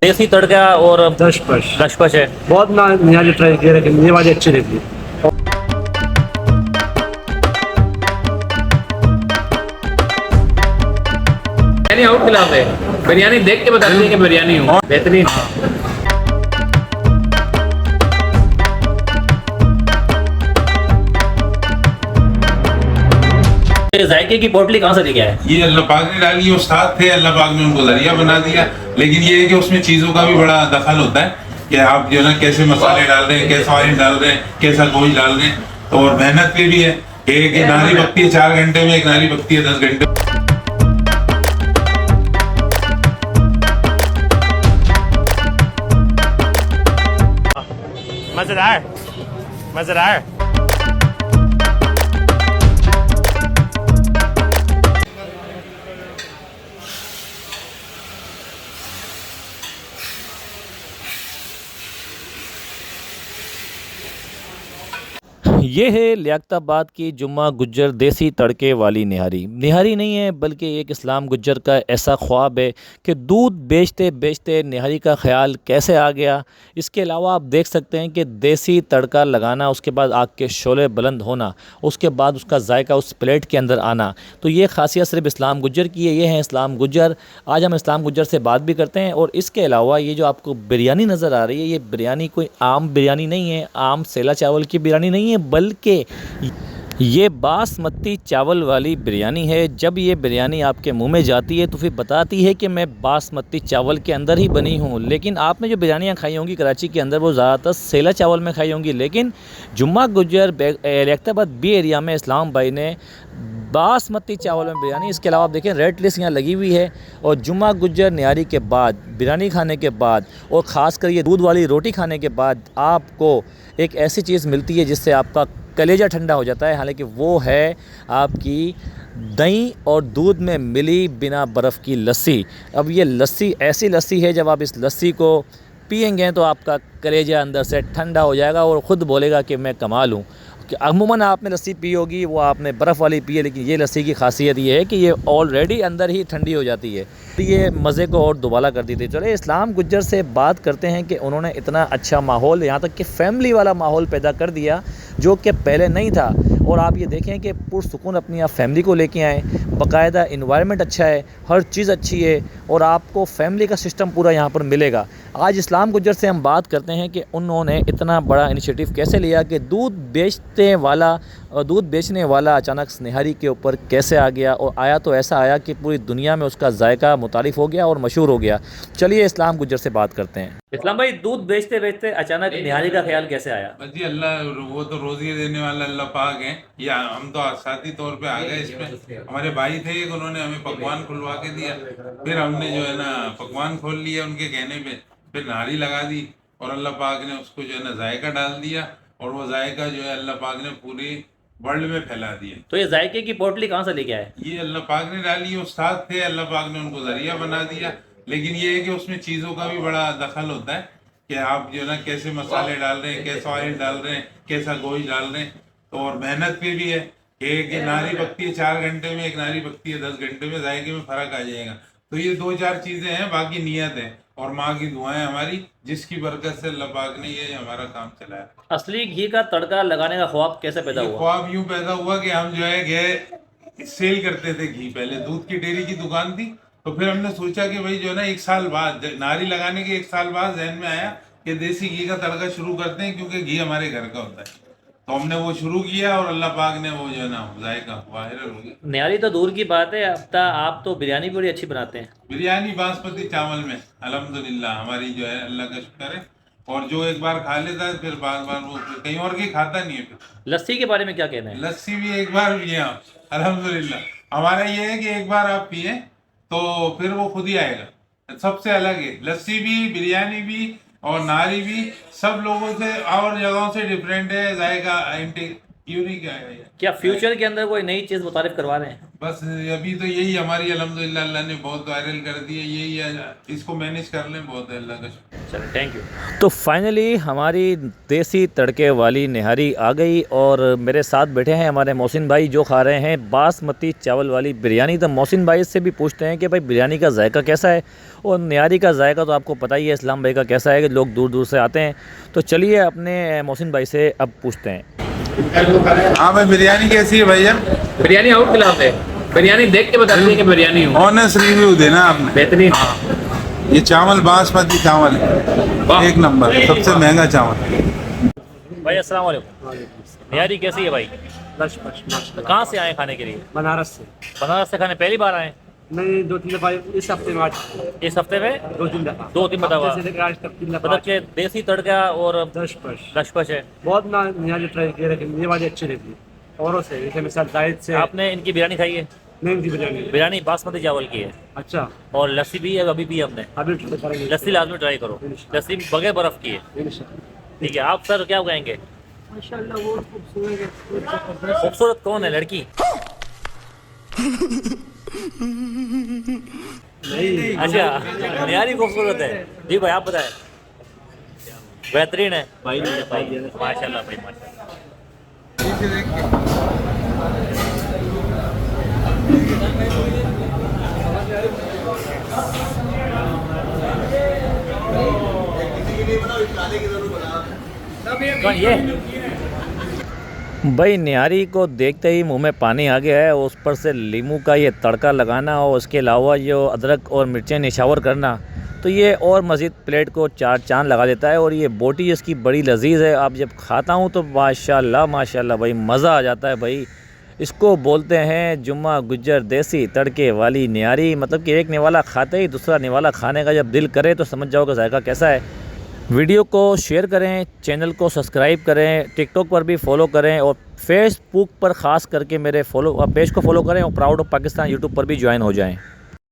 देसी तड़का और दशपश दशपश है। बहुत ना निहारी ट्राई किया लेकिन ये वाली अच्छी लगी। बिरयानी आउट खिलाते हैं, बिरयानी देख के बताते हैं कि बिरयानी हूँ बेहतरीन। ये जायके की पोटली कहाँ से लेके आए? ये अल्लाह पाक ने डाली, उस्ताद थे, अल्लाह पाक ने उनको जरिया बना दिया। लेकिन ये है कि उसमें चीज़ों का भी बड़ा दखल होता है कि आप जो है ना कैसे मसाले डाल रहे हैं, कैसा ऑयल डाल रहे हैं, कैसा गोश्त डाल रहे हैं। तो और मेहनत पे भी है। एक नारी पकती है 4 घंटे में, एक नारी पकती है 10 घंटे में। मजेदार मजेदार। ये है लियाकताबाद की जुम्मा गुज्जर देसी तड़के वाली निहारी। निहारी नहीं है बल्कि एक इस्लाम गुज्जर का ऐसा ख्वाब है कि दूध बेचते बेचते निहारी का ख्याल कैसे आ गया। इसके अलावा आप देख सकते हैं कि देसी तड़का लगाना, उसके बाद आग के शोले बुलंद होना, उसके बाद उसका जायका उस प्लेट के अंदर आना। तो ये खासियत सिर्फ इस्लाम गुज्जर की है। ये हैं इस्लाम गुज्जर। आज हम इस्लाम गुज्जर से बात भी करते हैं। और इसके अलावा ये जो आपको बिरयानी नज़र आ रही है, ये बिरयानी कोई आम बिरयानी नहीं है, आम सेला चावल की बिरयानी नहीं है, बल्कि ये बासमती चावल वाली बिरयानी है। जब ये बिरयानी आपके मुंह में जाती है तो फिर बताती है कि मैं बासमती चावल के अंदर ही बनी हूँ। लेकिन आपने जो बिरयानियाँ खाई होंगी कराची के अंदर वो ज़्यादातर सेला चावल में खाई होंगी। लेकिन जुम्मा गुज्जर लियाकताबाद बी एरिया में इस्लाम भाई ने बासमती चावल में बिरयानी, इसके अलावा आप देखें रेड लिस्ट यहाँ लगी हुई है। और जुम्मा गुज्जर निहारी के बाद, बिरयानी खाने के बाद और ख़ासकर ये दूध वाली रोटी खाने के बाद आपको एक ऐसी चीज़ मिलती है जिससे आपका कलेजा ठंडा हो जाता है। हालांकि वो है आपकी दही और दूध में मिली बिना बर्फ़ की लस्सी। अब ये लस्सी ऐसी लस्सी है, जब आप इस लस्सी को पिएंगे तो आपका कलेजा अंदर से ठंडा हो जाएगा और ख़ुद बोलेगा कि मैं कमाल हूँ। कि अमूमन आपने लस्सी पी होगी वो आपने बर्फ़ वाली पी है, लेकिन ये लस्सी की खासियत ये है कि ये ऑलरेडी अंदर ही ठंडी हो जाती है। तो ये मज़े को और दुबाला कर दी थी। चले इस्लाम गुज्जर से बात करते हैं कि उन्होंने इतना अच्छा माहौल, यहाँ तक कि फैमिली वाला माहौल पैदा कर दिया जो कि पहले नहीं था। और आप ये देखें कि पुरसुकून अपनी आप फैमिली को लेके आएँ, बाकायदा इन्वायरमेंट अच्छा है, हर चीज़ अच्छी है और आपको फैमिली का सिस्टम पूरा यहाँ पर मिलेगा। आज इस्लाम गुज्जर से हम बात करते हैं कि उन्होंने इतना बड़ा इनिशिएटिव कैसे लिया कि दूध बेचने वाला अचानक निहारी के ऊपर कैसे आ गया। और आया तो ऐसा आया कि पूरी दुनिया में उसका जायका मुतारिफ़ हो गया और मशहूर हो गया। चलिए इस्लाम गुज्जर से बात करते हैं। इस्लाम भाई, दूध बेचते बेचते अचानक निहारी का ख्याल कैसे आया? बस जी अल्लाह, वो तो रोजी देने वाला अल्लाह पाक है। या हम तो आसादी तौर पे आ गए इसमें। हमारे भाई थे एक, उन्होंने हमें पकवान खुलवा के दिया। फिर हमने जो है ना पकवान खोल लिया उनके कहने पे। फिर नारी लगा दी और अल्लाह पाक ने उसको जो है ना जायका डाल दिया। और वो जायका जो है अल्लाह पाक ने पूरी वर्ल्ड में फैला दिया। तो ये जायके की पोटली कहाँ से लेके आए? ये अल्लाह पाक ने डाली, उस्ताद थे, अल्लाह पाक ने उनको जरिया बना दिया। लेकिन ये है कि उसमें चीज़ों का भी बड़ा दखल होता है कि आप जो है ना कैसे मसाले डाल रहे हैं, कैसा ऑयल डाल रहे हैं, कैसा गोश्त डाल रहे हैं। तो और मेहनत पे भी है। एक नारी पकती है 4 घंटे में, एक नारी पकती है 10 घंटे में, जायके में फ़र्क आ जाएगा। तो ये 2-4 चीज़ें हैं, बाकी नियत है और माँ की दुआएं हमारी, जिसकी बरकत से अल्लाह पाक ने ये हमारा काम चलाया। असली घी का तड़का लगाने का ख्वाब कैसे पैदा ये हुआ? ख्वाब यूं पैदा हुआ कि हम जो है गए सेल करते थे घी। पहले दूध की डेयरी की दुकान थी। तो फिर हमने सोचा कि भाई जो है ना 1 साल बाद, नारी लगाने के 1 साल बाद जहन में आया कि देसी घी का तड़का शुरू करते हैं, क्योंकि घी हमारे घर का होता है। तो हमने वो शुरू किया और अल्लाह पाक ने वो जो है ना जायका वायरल हो गया। निहारी तो दूर की बात है, अब आप तो बिरयानी बड़ी अच्छी बनाते हैं। बिरयानी बासमती चावल में अल्हम्दुलिल्लाह हमारी जो है अल्लाह का शुक्र है। और जो एक बार खा लेता है फिर बार बार वो कहीं और की खाता नहीं है। फिर लस्सी के बारे में क्या कहना है? लस्सी भी एक बार पिए आप, अल्हम्दुलिल्लाह। हमारा ये है कि एक बार आप पिए तो फिर वो खुद ही आएगा। सबसे अलग है लस्सी भी, बिरयानी भी और नारी भी, सब लोगों से और जगहों से डिफरेंट है। जायका क्यों नहीं क्या है ये? क्या फ्यूचर के अंदर कोई नई चीज़ मुतारिफ करवा रहे हैं? बस अभी तो यही हमारी अल्हम्दुलिल्लाह अल्लाह ने बहुत वायरल कर दी है, यही है, इसको मैनेज कर लें, बहुत है अल्लाह का शुक्र। चलो थैंक यू। तो फाइनली हमारी देसी तड़के वाली निहारी आ गई और मेरे साथ बैठे हैं हमारे मोहसिन भाई जो खा रहे हैं बासमती चावल वाली बिरयानी। तो मोहसिन भाई से भी पूछते हैं कि भाई बिरयानी का जायका कैसा है और निहारी का जायका तो आपको पता ही है इस्लाम भाई का कैसा है कि लोग दूर दूर से आते हैं। तो चलिए अपने मोहसिन भाई से अब पूछते हैं। हाँ भाई, बिरयानी कैसी है भैया? बिरयानी आउट खिलाफ है। बिरयानी देख के बताते हैं कि बिरयानी हो। ऑनेस्ट रिव्यू देना आपने। बेहतरीन। ये चावल बासमती चावल है, एक नंबर, सबसे महंगा चावल। भाई अस्सलाम वालेकुम। निहारी कैसी है भाई? तो कहाँ से आए खाने के लिए? बनारस से। बनारस से खाने पहली बार आए? नहीं, 2-3 दफा इस हफ्ते में, आज इस हफ्ते में 2-3 दफा। 2-3 दफा। हफ्ते से लेकर आज तक 3 दफा। मतलब कि देसी तड़का और दशपश लशपश है। बहुत ना निहारी ट्राई किया, लेकिन ये वाली अच्छी रहती है औरों से, जैसे मिसाल जायद से। आपने इनकी बिरयानी खाई है? नहीं की बिरयानी। बिरयानी बासमती चावल की है अच्छा, और लस्सी भी है, अभी भी हमने अभी ट्राई करेंगे। लस्सी लाजमी ट्राई करो। लस्सी बगैर बर्फ की है। इंशाल्लाह। ठीक है, आप सर क्या कहेंगे? माशाल्लाह वो खूबसूरत है। खूबसूरत कौन है? लड़की? नहीं, अच्छा, निहारी खूबसूरत है जी भाई, आप बताएं। बेहतरीन है भाई माशाल्लाह भाई माशाल्लाह। कौन ये? भाई निहारी को देखते ही मुंह में पानी आ गया है। उस पर से लीमू का ये तड़का लगाना और उसके अलावा जो अदरक और मिर्चें निछावर करना, तो ये और मज़ीद प्लेट को चार चांद लगा देता है। और ये बोटी इसकी बड़ी लजीज है। आप जब खाता हूँ तो माशाल्लाह माशाल्लाह भाई मज़ा आ जाता है भाई। इसको बोलते हैं जुम्मा गुज्जर देसी तड़के वाली निहारी। मतलब कि एक निवाला खाते ही दूसरा निवाला खाने का जब दिल करे तो समझ जाओ कि जायका कैसा है। वीडियो को शेयर करें, चैनल को सब्सक्राइब करें, टिकटॉक पर भी फॉलो करें और फेसबुक पर ख़ास करके मेरे पेज को फॉलो करें और प्राउड ऑफ पाकिस्तान यूट्यूब पर भी ज्वाइन हो जाएं।